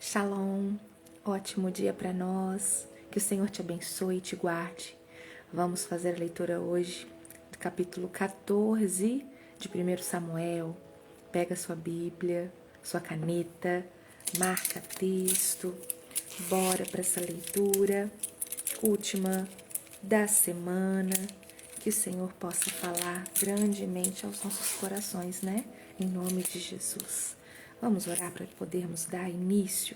Shalom, ótimo dia para nós, que o Senhor te abençoe e te guarde. Vamos fazer a leitura hoje do capítulo 14 de 1 Samuel. Pega sua Bíblia, sua caneta, marca texto, bora para essa leitura última da semana, que o Senhor possa falar grandemente aos nossos corações, né? Em nome de Jesus. Vamos orar para podermos dar início.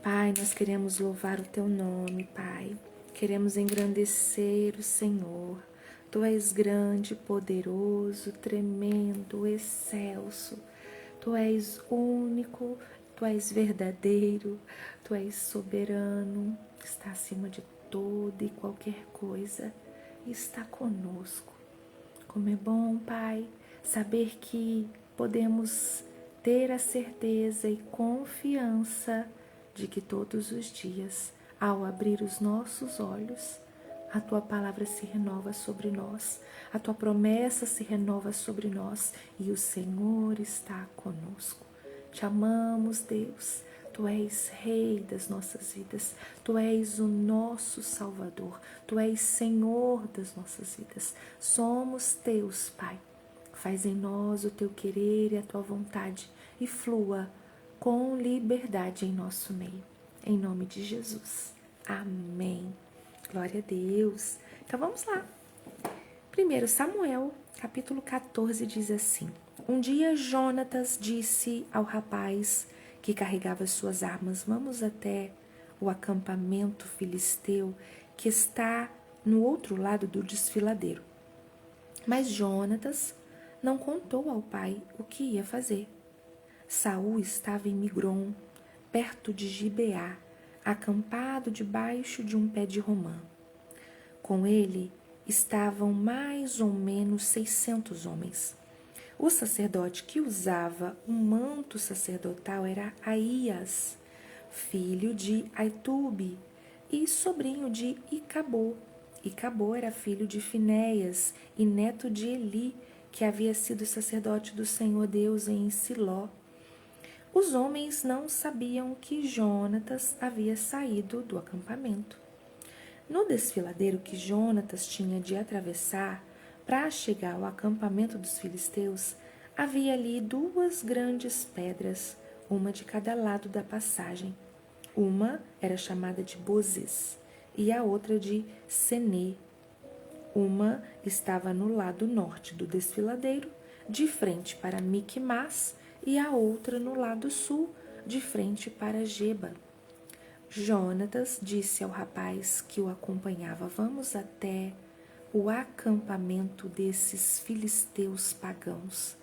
Pai, nós queremos louvar o Teu nome, Pai. Queremos engrandecer o Senhor. Tu és grande, poderoso, tremendo, excelso. Tu és único, Tu és verdadeiro, Tu és soberano, está acima de toda e qualquer coisa e está conosco. Como é bom, Pai, saber que podemos ter a certeza e confiança de que todos os dias, ao abrir os nossos olhos, a Tua palavra se renova sobre nós, a Tua promessa se renova sobre nós e o Senhor está conosco. Te amamos, Deus. Tu és Rei das nossas vidas, Tu és o nosso Salvador, Tu és Senhor das nossas vidas. Somos Teus, Pai. Faz em nós o Teu querer e a Tua vontade e flua com liberdade em nosso meio. Em nome de Jesus. Amém. Glória a Deus. Então vamos lá. 1 Samuel, capítulo 14, diz assim: Um dia Jonatas disse ao rapaz que carregava suas armas: Vamos até o acampamento filisteu que está no outro lado do desfiladeiro. Mas Jonatas não contou ao pai o que ia fazer. Saul estava em Migron, perto de Gibeá, acampado debaixo de um pé de romã. Com ele estavam mais ou menos 600 homens. O sacerdote que usava um manto sacerdotal era Aías, filho de Aitube e sobrinho de Icabô. Icabô era filho de Finéias e neto de Eli, que havia sido sacerdote do Senhor Deus em Siló. Os homens não sabiam que Jonatas havia saído do acampamento. No desfiladeiro que Jonatas tinha de atravessar para chegar ao acampamento dos filisteus, havia ali duas grandes pedras, uma de cada lado da passagem. Uma era chamada de Bozes e a outra de Senê. Uma estava no lado norte do desfiladeiro, de frente para Miquimás, e a outra no lado sul, de frente para Geba. Jonatas disse ao rapaz que o acompanhava: Vamos até o acampamento desses filisteus pagãos.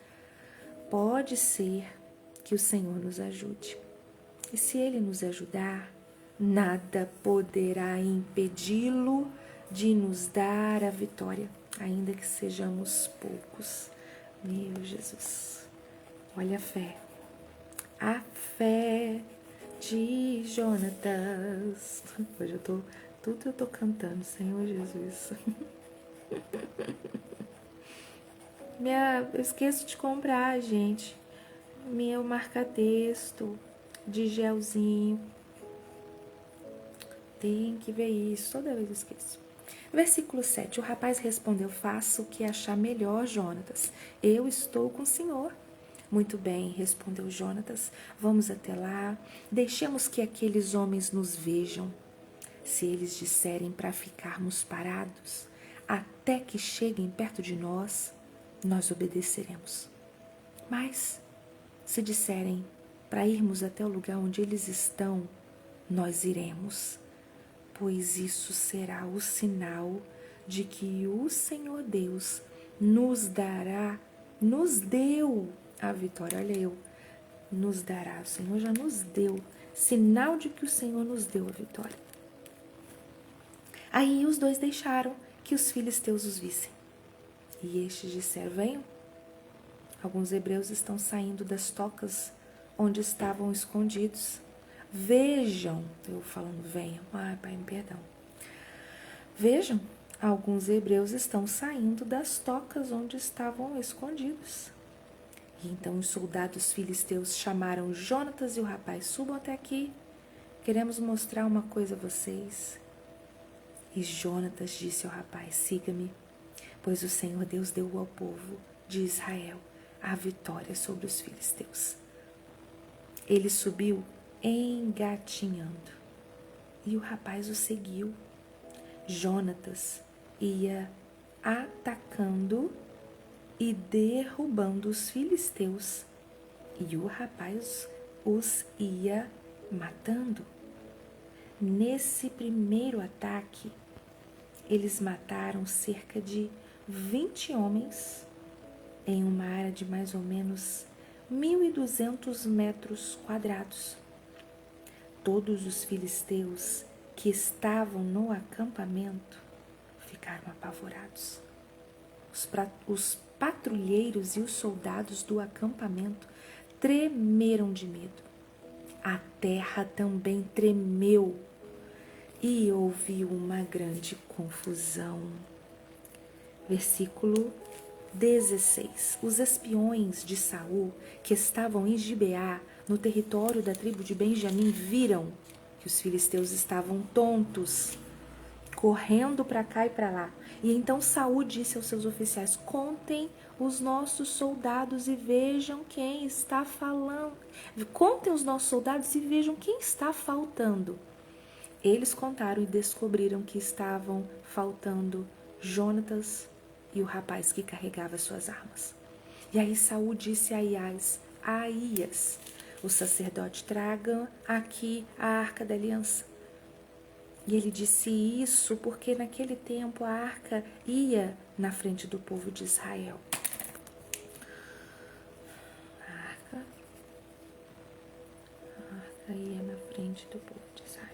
Pode ser que o Senhor nos ajude. E se Ele nos ajudar, nada poderá impedi-lo de nos dar a vitória, ainda que sejamos poucos. Meu Jesus, olha a fé. A fé de Jonatas. Hoje eu tô cantando, Senhor Jesus. Eu esqueço de comprar, gente, meu marca-texto de gelzinho. Tem que ver isso, toda vez eu esqueço. Versículo 7, o rapaz respondeu: Faça o que achar melhor, Jonatas. Eu estou com o Senhor. Muito bem, respondeu Jonatas. Vamos até lá. Deixemos que aqueles homens nos vejam. Se eles disserem para ficarmos parados até que cheguem perto de nós, nós obedeceremos. Mas, se disserem para irmos até o lugar onde eles estão, nós iremos, pois isso será o sinal de que o Senhor Deus nos deu a vitória. Olha, nos dará, o Senhor já nos deu, sinal de que o Senhor nos deu a vitória. Aí os dois deixaram que os filisteus os vissem. E estes disseram: Venham. Alguns hebreus estão saindo das tocas onde estavam escondidos. Vejam, eu falando venham, ai pai, perdão. Vejam, alguns hebreus estão saindo das tocas onde estavam escondidos. E então os soldados filisteus chamaram Jonatas e o rapaz: subam até aqui, queremos mostrar uma coisa a vocês. E Jonatas disse ao rapaz: siga-me, pois o Senhor Deus deu ao povo de Israel a vitória sobre os filisteus. Ele subiu engatinhando e o rapaz o seguiu. Jonatas ia atacando e derrubando os filisteus e o rapaz os ia matando. Nesse primeiro ataque, eles mataram cerca de 20 homens em uma área de mais ou menos 1.200 metros quadrados. Todos os filisteus que estavam no acampamento ficaram apavorados. Os patrulheiros e os soldados do acampamento tremeram de medo. A terra também tremeu e houve uma grande confusão. Versículo 16. Os espiões de Saul, que estavam em Gibeá, no território da tribo de Benjamim, viram que os filisteus estavam tontos, correndo para cá e para lá. E então Saul disse aos seus oficiais: contem os nossos soldados e vejam quem está falando. Contem os nossos soldados e vejam quem está faltando. Eles contaram e descobriram que estavam faltando Jonatas e o rapaz que carregava suas armas. E aí Saul disse a Aías, o sacerdote: traga aqui a arca da aliança. E ele disse isso porque naquele tempo a arca ia na frente do povo de Israel. A arca ia na frente do povo de Israel.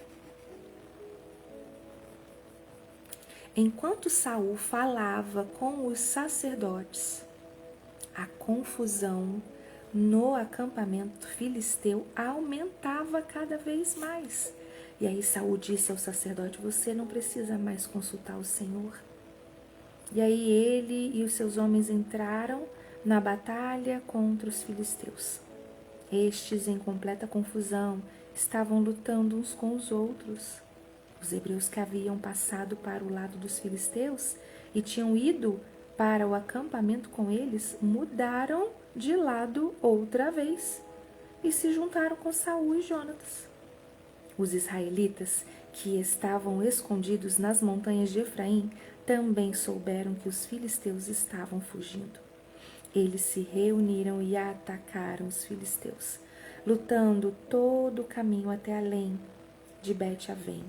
Enquanto Saul falava com os sacerdotes, a confusão no acampamento filisteu aumentava cada vez mais. E aí Saul disse ao sacerdote: você não precisa mais consultar o Senhor. E aí ele e os seus homens entraram na batalha contra os filisteus. Estes, em completa confusão, estavam lutando uns com os outros. Os hebreus que haviam passado para o lado dos filisteus e tinham ido para o acampamento com eles, mudaram de lado outra vez e se juntaram com Saul e Jonatas. Os israelitas, que estavam escondidos nas montanhas de Efraim, também souberam que os filisteus estavam fugindo. Eles se reuniram e atacaram os filisteus, lutando todo o caminho até além de Bet-Avém.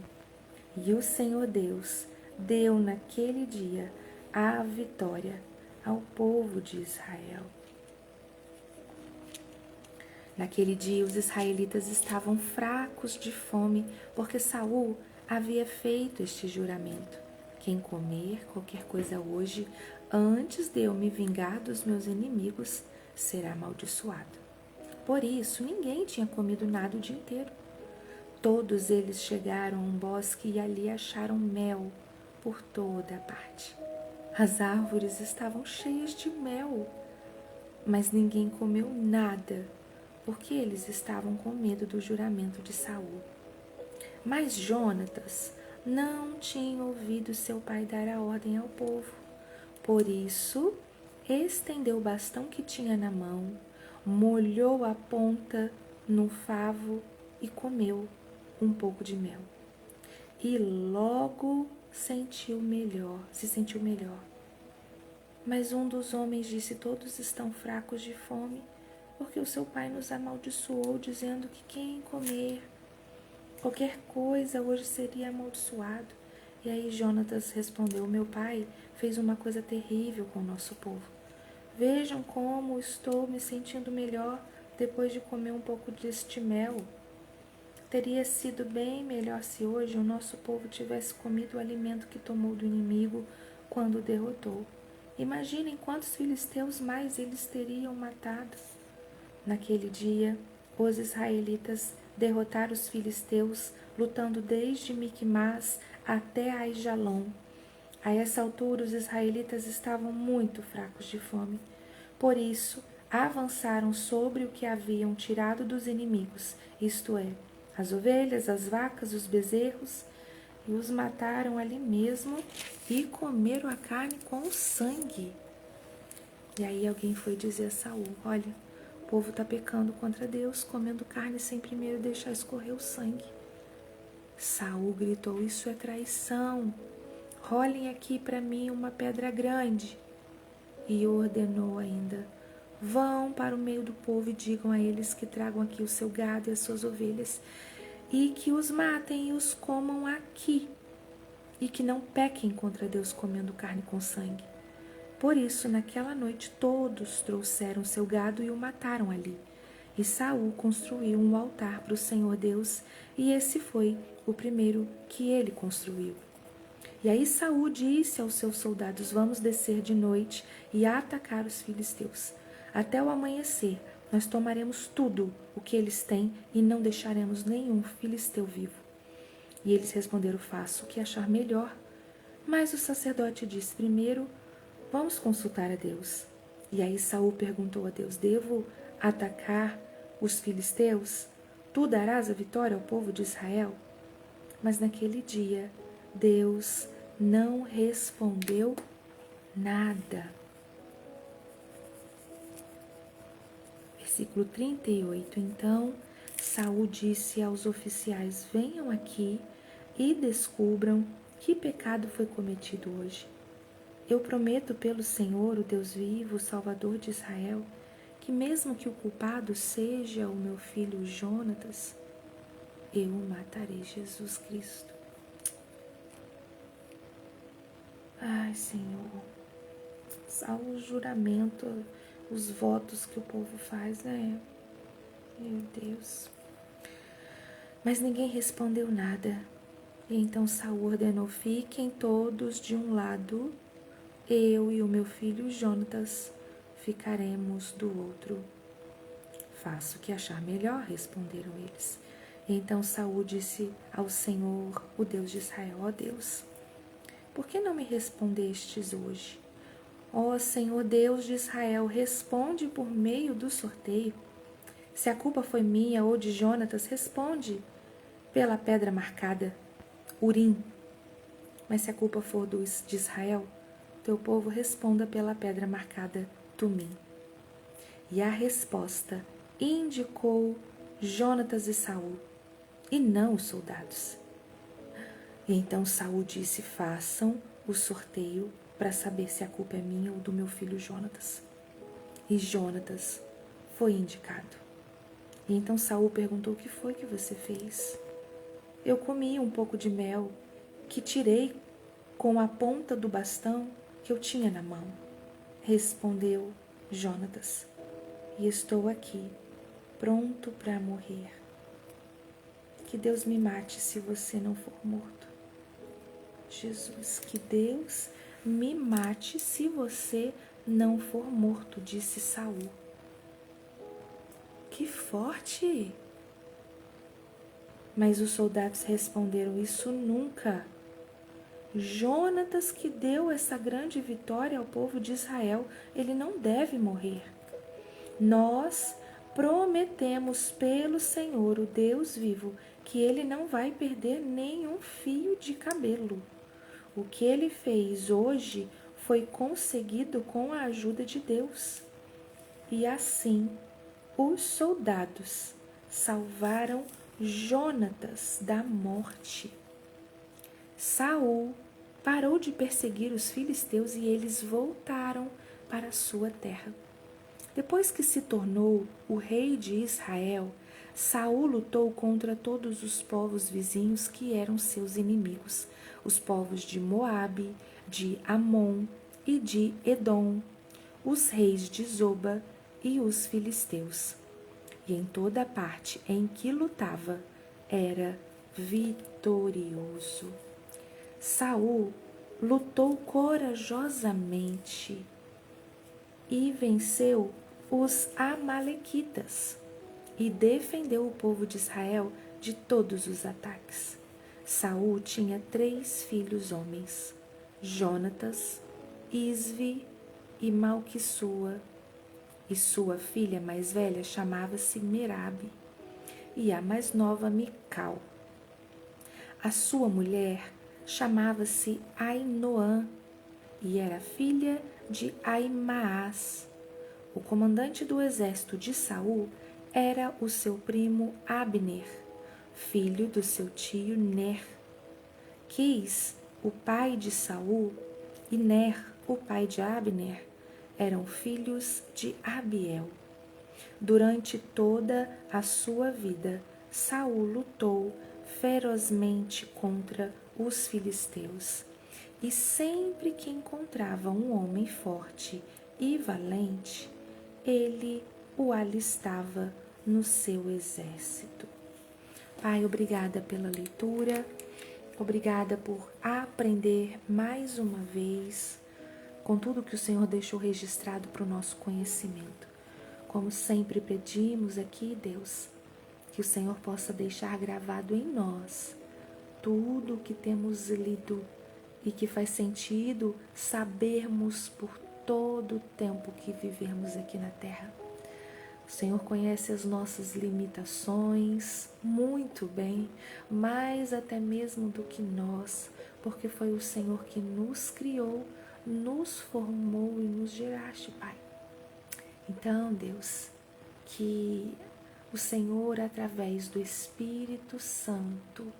E o Senhor Deus deu naquele dia a vitória ao povo de Israel. Naquele dia os israelitas estavam fracos de fome, porque Saul havia feito este juramento: quem comer qualquer coisa hoje, antes de eu me vingar dos meus inimigos, será amaldiçoado. Por isso, ninguém tinha comido nada o dia inteiro. Todos eles chegaram a um bosque e ali acharam mel por toda a parte. As árvores estavam cheias de mel, mas ninguém comeu nada, porque eles estavam com medo do juramento de Saul. Mas Jonatas não tinha ouvido seu pai dar a ordem ao povo. Por isso, estendeu o bastão que tinha na mão, molhou a ponta no favo e comeu um pouco de mel. E logo se sentiu melhor. Mas um dos homens disse: todos estão fracos de fome, porque o seu pai nos amaldiçoou, dizendo que quem comer qualquer coisa hoje seria amaldiçoado. E aí Jonatas respondeu: meu pai fez uma coisa terrível com o nosso povo. Vejam como estou me sentindo melhor depois de comer um pouco deste mel. Teria sido bem melhor se hoje o nosso povo tivesse comido o alimento que tomou do inimigo quando o derrotou. Imaginem quantos filisteus mais eles teriam matado. Naquele dia, os israelitas derrotaram os filisteus, lutando desde Miquimás até Aijalon. A essa altura, os israelitas estavam muito fracos de fome. Por isso, avançaram sobre o que haviam tirado dos inimigos, isto é, as ovelhas, as vacas, os bezerros, e os mataram ali mesmo e comeram a carne com o sangue. E aí alguém foi dizer a Saul: olha, o povo está pecando contra Deus, comendo carne sem primeiro deixar escorrer o sangue. Saul gritou: isso é traição. Rolem aqui para mim uma pedra grande. E ordenou ainda: vão para o meio do povo e digam a eles que tragam aqui o seu gado e as suas ovelhas, e que os matem e os comam aqui, e que não pequem contra Deus comendo carne com sangue. Por isso, naquela noite, todos trouxeram seu gado e o mataram ali. E Saul construiu um altar para o Senhor Deus, e esse foi o primeiro que ele construiu. E aí Saul disse aos seus soldados: vamos descer de noite e atacar os filisteus. Até o amanhecer, nós tomaremos tudo o que eles têm e não deixaremos nenhum filisteu vivo. E eles responderam: faça o que achar melhor. Mas o sacerdote disse: primeiro, vamos consultar a Deus. E aí Saul perguntou a Deus: devo atacar os filisteus? Tu darás a vitória ao povo de Israel? Mas naquele dia, Deus não respondeu nada. Versículo 38. Então Saul disse aos oficiais: venham aqui e descubram que pecado foi cometido hoje. Eu prometo pelo Senhor, o Deus vivo, o Salvador de Israel, que mesmo que o culpado seja o meu filho Jonatas, eu matarei Jesus Cristo. Ai, Senhor, o juramento, os votos que o povo faz, né? Meu Deus. Mas ninguém respondeu nada. E então Saul ordenou: fiquem todos de um lado, eu e o meu filho Jonatas ficaremos do outro. Faça o que achar melhor, responderam eles. E então Saul disse ao Senhor, o Deus de Israel: ó Deus, por que não me respondestes hoje? Ó Senhor Deus de Israel, responde por meio do sorteio. Se a culpa foi minha ou de Jonatas, responde pela pedra marcada, Urim. Mas se a culpa for de Israel, teu povo responda pela pedra marcada, Tumim. E a resposta indicou Jonatas e Saul, e não os soldados. E então Saul disse: façam o sorteio para saber se a culpa é minha ou do meu filho Jonatas. E Jonatas foi indicado. E então Saul perguntou: o que foi que você fez? Eu comi um pouco de mel que tirei com a ponta do bastão que eu tinha na mão. Respondeu Jonatas: e estou aqui, pronto para morrer. Que Deus me mate se você não for morto. Jesus, que Deus me mate se você não for morto, disse Saul. Que forte! Mas os soldados responderam: isso nunca. Jonatas, que deu essa grande vitória ao povo de Israel, ele não deve morrer. Nós prometemos pelo Senhor, o Deus vivo, que ele não vai perder nenhum fio de cabelo. O que ele fez hoje foi conseguido com a ajuda de Deus. E assim, os soldados salvaram Jonatas da morte. Saul parou de perseguir os filisteus e eles voltaram para a sua terra. Depois que se tornou o rei de Israel, Saul lutou contra todos os povos vizinhos que eram seus inimigos, os povos de Moabe, de Amon e de Edom, os reis de Zoba e os filisteus. E em toda parte em que lutava, era vitorioso. Saul lutou corajosamente e venceu os amalequitas e defendeu o povo de Israel de todos os ataques. Saul tinha 3 filhos homens: Jonatas, Isvi e Malquissua. e sua filha mais velha chamava-se Merabe, e a mais nova Mical. A sua mulher chamava-se Ainoã, e era filha de Aimaas. O comandante do exército de Saul era o seu primo Abner, filho do seu tio Ner. Quis, o pai de Saul, e Ner, o pai de Abner, eram filhos de Abiel. Durante toda a sua vida, Saul lutou ferozmente contra os filisteus. E sempre que encontrava um homem forte e valente, ele o alistava no seu exército. Pai, obrigada pela leitura, obrigada por aprender mais uma vez com tudo que o Senhor deixou registrado para o nosso conhecimento. Como sempre pedimos aqui, Deus, que o Senhor possa deixar gravado em nós tudo o que temos lido e que faz sentido sabermos por todo o tempo que vivermos aqui na terra. O Senhor conhece as nossas limitações muito bem, mais até mesmo do que nós, porque foi o Senhor que nos criou, nos formou e nos geraste, Pai. Então, Deus, que o Senhor, através do Espírito Santo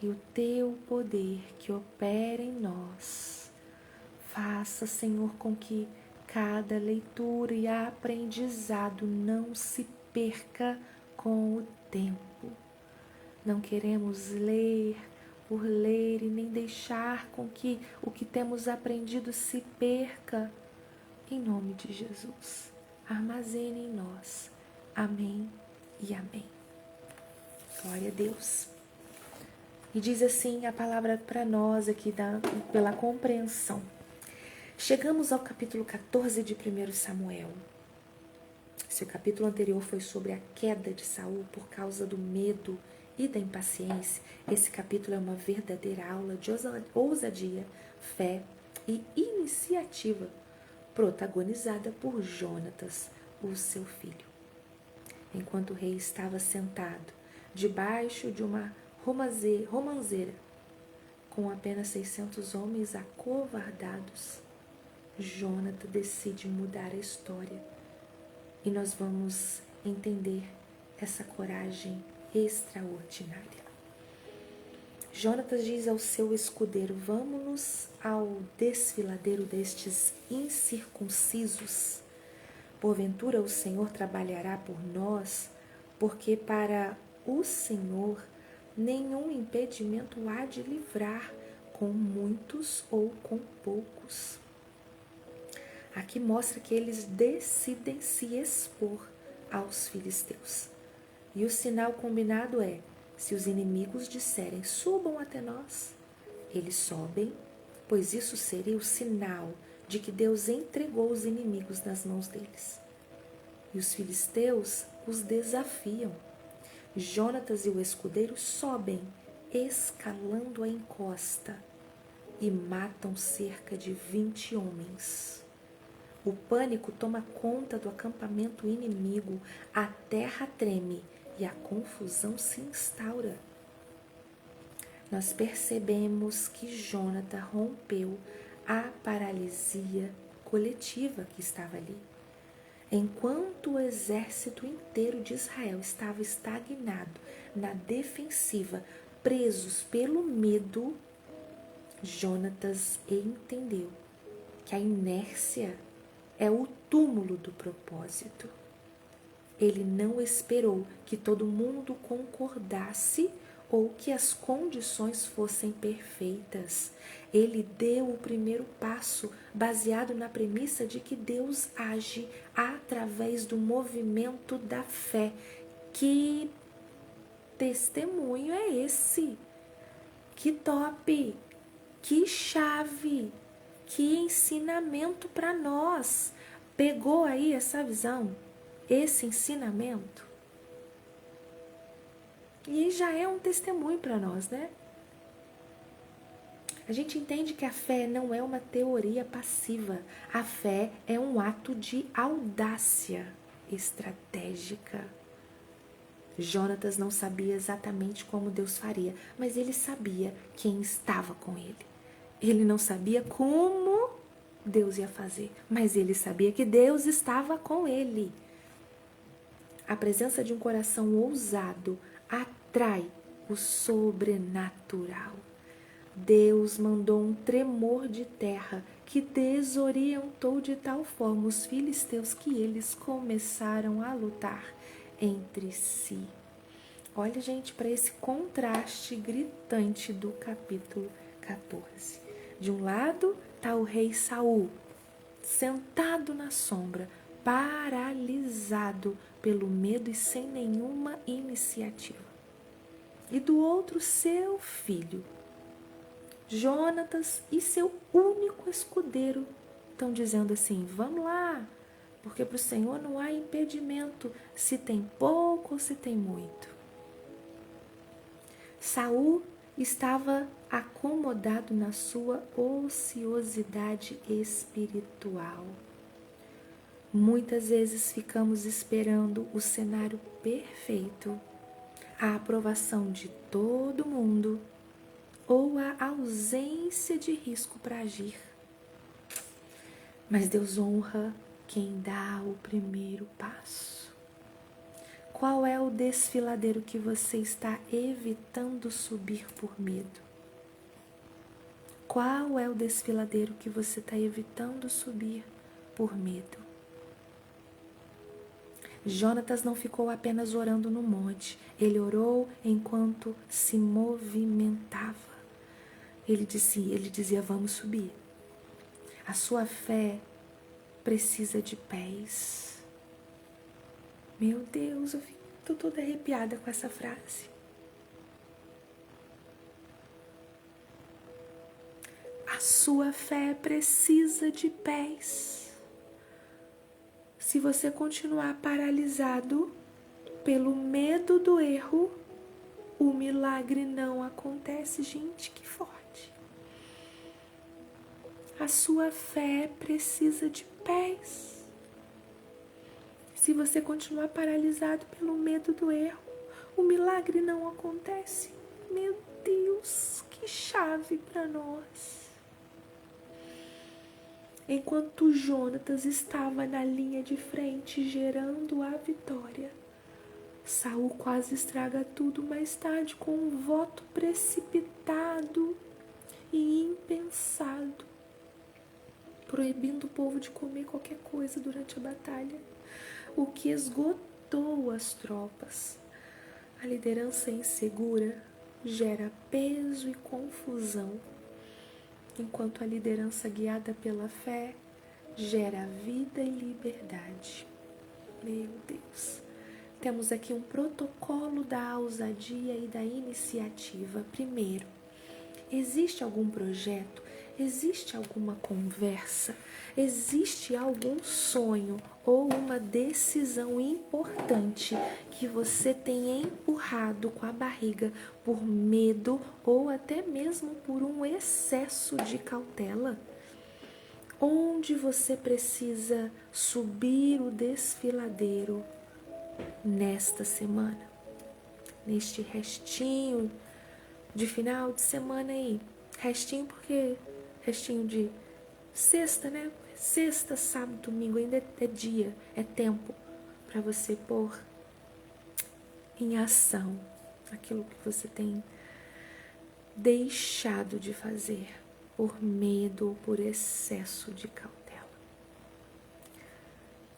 e o Teu poder que opera em nós, faça, Senhor, com que cada leitura e aprendizado não se perca com o tempo. Não queremos ler por ler e nem deixar com que o que temos aprendido se perca. Em nome de Jesus, armazene em nós. Amém e amém. Glória a Deus. E diz assim a palavra para nós aqui pela compreensão. Chegamos ao capítulo 14 de 1 Samuel. Se o capítulo anterior foi sobre a queda de Saul por causa do medo e da impaciência, esse capítulo é uma verdadeira aula de ousadia, fé e iniciativa, protagonizada por Jonatas, o seu filho. Enquanto o rei estava sentado debaixo de uma romanceira, com apenas 600 homens acovardados, Jonatas decide mudar a história. E nós vamos entender essa coragem extraordinária. Jonatas diz ao seu escudeiro: vamos-nos ao desfiladeiro destes incircuncisos. Porventura o Senhor trabalhará por nós, porque para o Senhor nenhum impedimento há de livrar, com muitos ou com poucos. Aqui mostra que eles decidem se expor aos filisteus. E o sinal combinado é: se os inimigos disserem, subam até nós, eles sobem, pois isso seria o sinal de que Deus entregou os inimigos nas mãos deles. E os filisteus os desafiam. Jonatas e o escudeiro sobem, escalando a encosta, e matam cerca de 20 homens. O pânico toma conta do acampamento inimigo, a terra treme e a confusão se instaura. Nós percebemos que Jonatas rompeu a paralisia coletiva que estava ali. Enquanto o exército inteiro de Israel estava estagnado na defensiva, presos pelo medo, Jonatas entendeu que a inércia é o túmulo do propósito. Ele não esperou que todo mundo concordasse ou que as condições fossem perfeitas. Ele deu o primeiro passo baseado na premissa de que Deus age através do movimento da fé. Que testemunho é esse? Que top! Que chave! Que ensinamento para nós! Pegou aí essa visão? Esse ensinamento? E já é um testemunho para nós, né? A gente entende que a fé não é uma teoria passiva. A fé é um ato de audácia estratégica. Jonatas não sabia exatamente como Deus faria, mas ele sabia quem estava com ele. Ele não sabia como Deus ia fazer, mas ele sabia que Deus estava com ele. A presença de um coração ousado atrai o sobrenatural. Deus mandou um tremor de terra que desorientou de tal forma os filisteus que eles começaram a lutar entre si. Olha, gente, para esse contraste gritante do capítulo 14. De um lado está o rei Saul, sentado na sombra, paralisado pelo medo e sem nenhuma iniciativa. E do outro, seu filho, Jonatas, e seu único escudeiro estão dizendo assim: vamos lá, porque para o Senhor não há impedimento se tem pouco ou se tem muito. Saul estava acomodado na sua ociosidade espiritual. Muitas vezes ficamos esperando o cenário perfeito, a aprovação de todo mundo ou a ausência de risco para agir. Mas Deus honra quem dá o primeiro passo. Qual é o desfiladeiro que você está evitando subir por medo? Qual é o desfiladeiro que você está evitando subir por medo? Jonatas não ficou apenas orando no monte, ele orou enquanto se movimentava. Ele dizia, vamos subir. A sua fé precisa de pés. Meu Deus, eu fico toda arrepiada com essa frase. A sua fé precisa de pés. Se você continuar paralisado pelo medo do erro, o milagre não acontece. Gente, que forte. A sua fé precisa de pés. Se você continuar paralisado pelo medo do erro, o milagre não acontece. Meu Deus, que chave para nós. Enquanto Jonatas estava na linha de frente gerando a vitória, Saul quase estraga tudo mais tarde com um voto precipitado e impensado, proibindo o povo de comer qualquer coisa durante a batalha, o que esgotou as tropas. A liderança insegura gera peso e confusão, enquanto a liderança guiada pela fé gera vida e liberdade. Meu Deus! Temos aqui um protocolo da ousadia e da iniciativa. Primeiro, existe algum projeto? Existe alguma conversa? Existe algum sonho ou uma decisão importante que você tem empurrado com a barriga por medo ou até mesmo por um excesso de cautela? Onde você precisa subir o desfiladeiro nesta semana? Neste restinho de final de semana aí. Restinho porque restinho de sexta, né? Sexta, sábado, domingo ainda é dia, é tempo para você pôr em ação aquilo que você tem deixado de fazer por medo ou por excesso de cautela.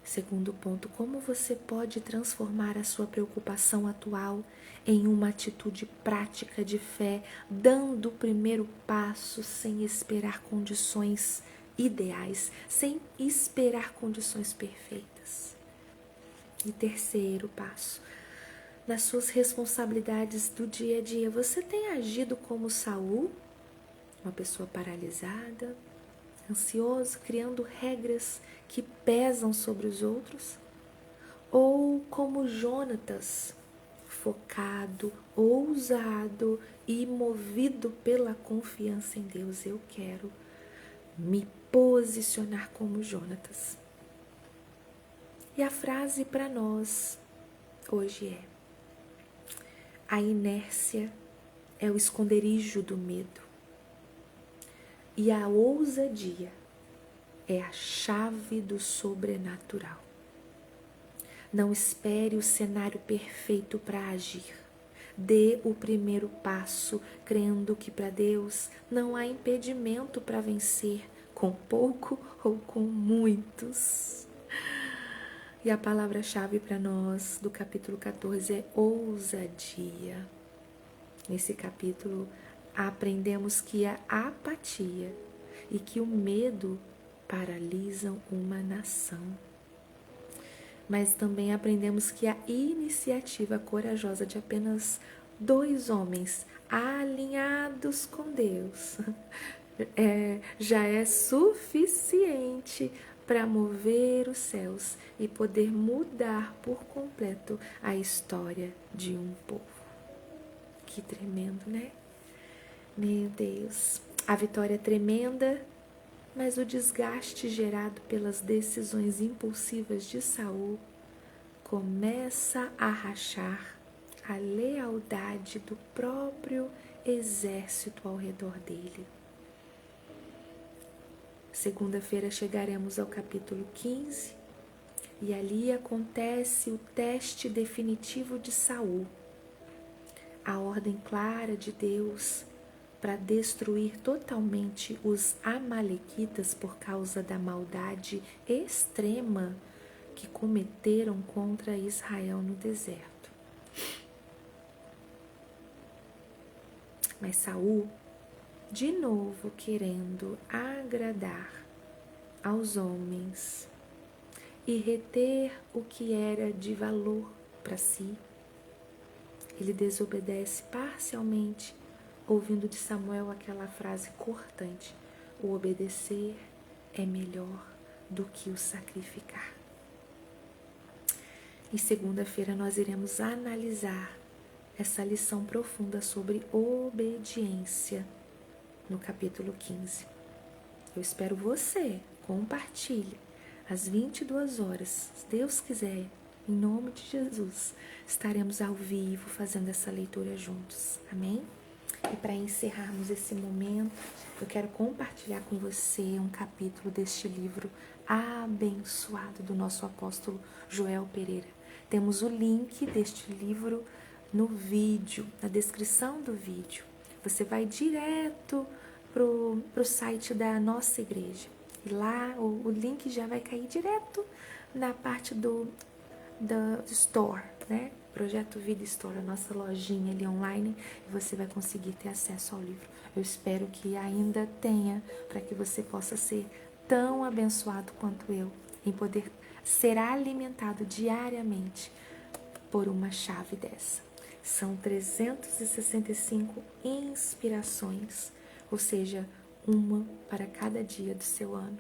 Segundo ponto, como você pode transformar a sua preocupação atual em uma atitude prática de fé, dando o primeiro passo sem esperar condições ideais, sem esperar condições perfeitas? E terceiro passo, nas suas responsabilidades do dia a dia, você tem agido como Saul, uma pessoa paralisada, ansioso, criando regras que pesam sobre os outros? Ou como Jonatas, focado, ousado e movido pela confiança em Deus. Eu quero me posicionar como Jonatas. E a frase para nós hoje é: a inércia é o esconderijo do medo e a ousadia é a chave do sobrenatural. Não espere o cenário perfeito para agir. Dê o primeiro passo, crendo que para Deus não há impedimento para vencer, com pouco ou com muitos. E a palavra-chave para nós do capítulo 14 é ousadia. Nesse capítulo, aprendemos que a apatia e que o medo paralisam uma nação. Mas também aprendemos que a iniciativa corajosa de apenas 2 homens alinhados com Deus já é suficiente para mover os céus e poder mudar por completo a história de um povo. Que tremendo, né? Meu Deus, a vitória é tremenda, mas o desgaste gerado pelas decisões impulsivas de Saul começa a rachar a lealdade do próprio exército ao redor dele. Segunda-feira chegaremos ao capítulo 15 e ali acontece o teste definitivo de Saul. A ordem clara de Deus para destruir totalmente os amalequitas por causa da maldade extrema que cometeram contra Israel no deserto. Mas Saul, de novo querendo agradar aos homens e reter o que era de valor para si, ele desobedece parcialmente, ouvindo de Samuel aquela frase cortante: o obedecer é melhor do que o sacrificar. E segunda-feira nós iremos analisar essa lição profunda sobre obediência no capítulo 15. Eu espero você, compartilhe às 22 horas, se Deus quiser, em nome de Jesus, estaremos ao vivo fazendo essa leitura juntos, amém? E para encerrarmos esse momento, eu quero compartilhar com você um capítulo deste livro abençoado do nosso apóstolo Joel Pereira. Temos o link deste livro no vídeo, na descrição do vídeo. Você vai direto pro site da nossa igreja. E lá o link já vai cair direto na parte do Store, né? Projeto Vida Store, a nossa lojinha ali online, e você vai conseguir ter acesso ao livro. Eu espero que ainda tenha, para que você possa ser tão abençoado quanto eu, em poder ser alimentado diariamente por uma chave dessa. São 365 inspirações, ou seja, uma para cada dia do seu ano.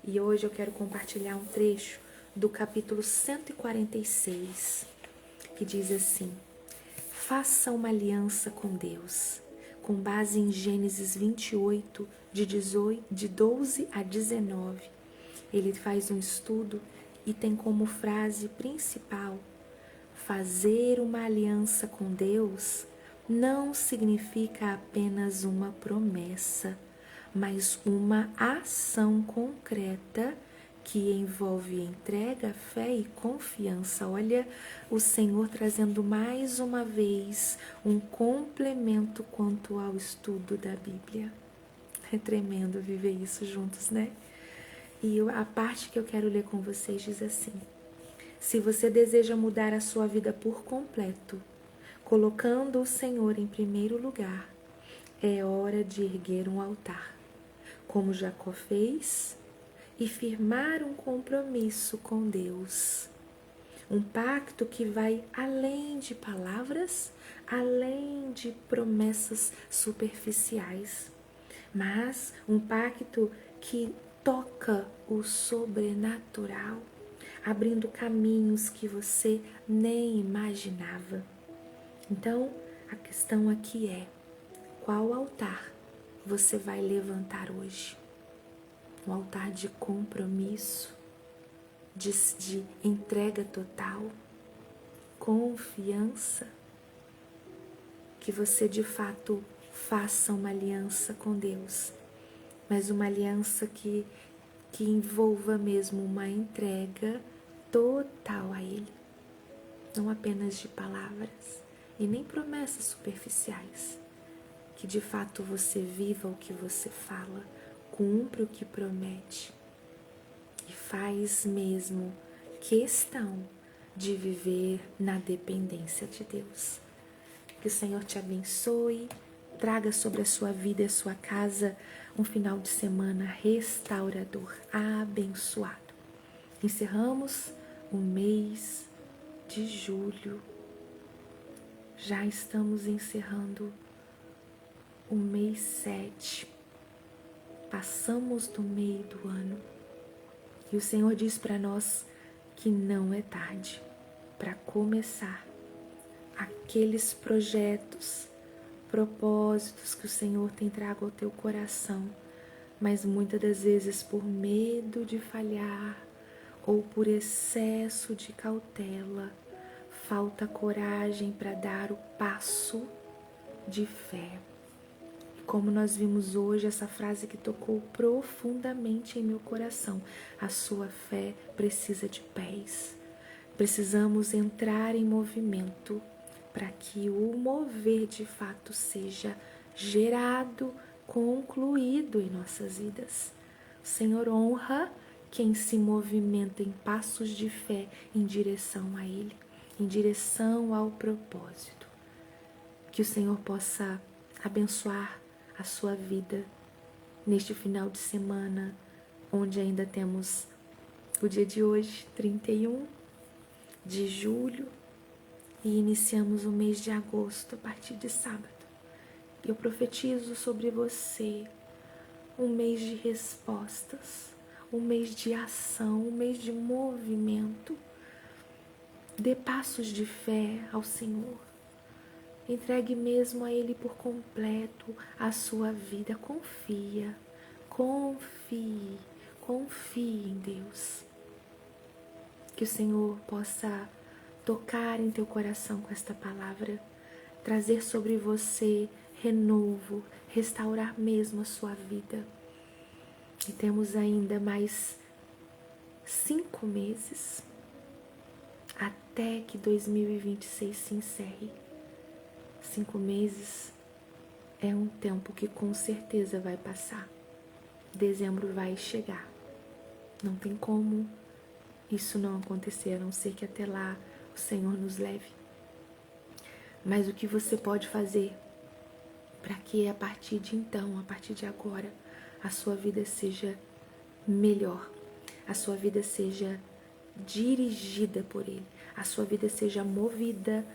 E hoje eu quero compartilhar um trecho do capítulo 146, que diz assim: faça uma aliança com Deus, com base em Gênesis 28, de 12 a 19. Ele faz um estudo e tem como frase principal: fazer uma aliança com Deus não significa apenas uma promessa, mas uma ação concreta que envolve entrega, fé e confiança. Olha, o Senhor trazendo mais uma vez um complemento quanto ao estudo da Bíblia. É tremendo viver isso juntos, né? E a parte que eu quero ler com vocês diz assim: se você deseja mudar a sua vida por completo, colocando o Senhor em primeiro lugar, é hora de erguer um altar, como Jacó fez, e firmar um compromisso com Deus. Um pacto que vai além de palavras, além de promessas superficiais, mas um pacto que toca o sobrenatural, abrindo caminhos que você nem imaginava. Então, a questão aqui é: qual altar você vai levantar hoje? Um altar de compromisso, de entrega total, confiança, que você de fato faça uma aliança com Deus, mas uma aliança que envolva mesmo uma entrega total a Ele, não apenas de palavras e nem promessas superficiais, que de fato você viva o que você fala, cumpre o que promete e faz mesmo questão de viver na dependência de Deus. Que o Senhor te abençoe, traga sobre a sua vida e a sua casa um final de semana restaurador, abençoado. Encerramos o mês de julho. Já estamos encerrando o mês 7. Passamos do meio do ano. E o Senhor diz para nós que não é tarde para começar aqueles projetos, propósitos que o Senhor tem trago ao teu coração, mas muitas das vezes por medo de falhar ou por excesso de cautela, falta coragem para dar o passo de fé. E como nós vimos hoje, essa frase que tocou profundamente em meu coração: a sua fé precisa de pés. Precisamos entrar em movimento para que o mover de fato seja gerado, concluído em nossas vidas. O Senhor honra quem se movimenta em passos de fé em direção a Ele, em direção ao propósito. Que o Senhor possa abençoar a sua vida neste final de semana, onde ainda temos o dia de hoje, 31 de julho, e iniciamos o mês de agosto a partir de sábado. Eu profetizo sobre você um mês de respostas, um mês de ação, um mês de movimento. Dê passos de fé ao Senhor. Entregue mesmo a Ele por completo a sua vida. Confie em Deus. Que o Senhor possa tocar em teu coração com esta palavra, trazer sobre você renovo, restaurar mesmo a sua vida. E temos ainda mais 5 meses até que 2026 se encerre. 5 meses é um tempo que com certeza vai passar. Dezembro vai chegar. Não tem como isso não acontecer, a não ser que até lá o Senhor nos leve. Mas o que você pode fazer para que a partir de então, a partir de agora, a sua vida seja melhor, a sua vida seja dirigida por Ele, a sua vida seja movida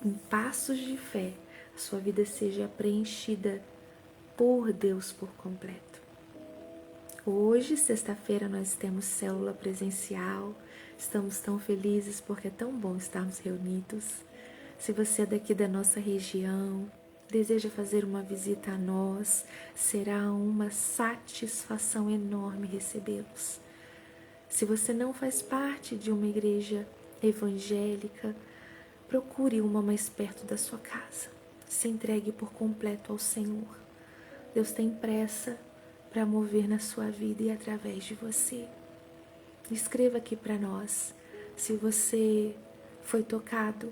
em passos de fé, a sua vida seja preenchida por Deus por completo. Hoje, sexta-feira, nós temos célula presencial. Estamos tão felizes porque é tão bom estarmos reunidos. Se você é daqui da nossa região, deseja fazer uma visita a nós, será uma satisfação enorme recebê-los. Se você não faz parte de uma igreja evangélica, procure uma mais perto da sua casa. Se entregue por completo ao Senhor. Deus tem pressa para mover na sua vida e através de você. Escreva aqui para nós se você foi tocado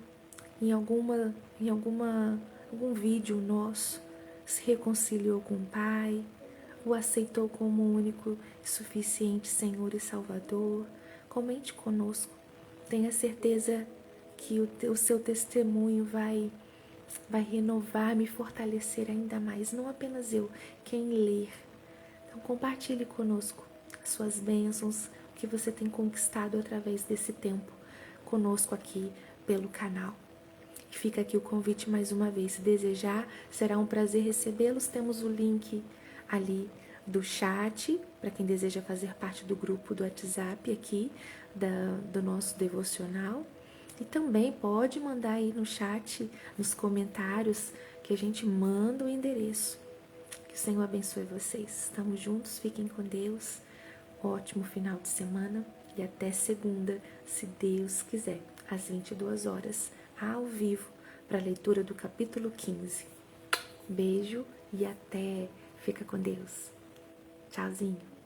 em algum vídeo nosso, se reconciliou com o Pai, o aceitou como único e suficiente Senhor e Salvador. Comente conosco. Tenha certeza que o seu testemunho vai renovar, me fortalecer ainda mais. Não apenas eu, quem ler. Então compartilhe conosco as suas bênçãos, o que você tem conquistado através desse tempo conosco aqui pelo canal. E fica aqui o convite mais uma vez. Se desejar, será um prazer recebê-los. Temos o link ali do chat, para quem deseja fazer parte do grupo do WhatsApp aqui, do nosso devocional. E também pode mandar aí no chat, nos comentários, que a gente manda o endereço. Que o Senhor abençoe vocês. Estamos juntos, fiquem com Deus. Ótimo final de semana e até segunda, se Deus quiser, às 22 horas, ao vivo, para a leitura do capítulo 15. Beijo e até. Fica com Deus. Tchauzinho.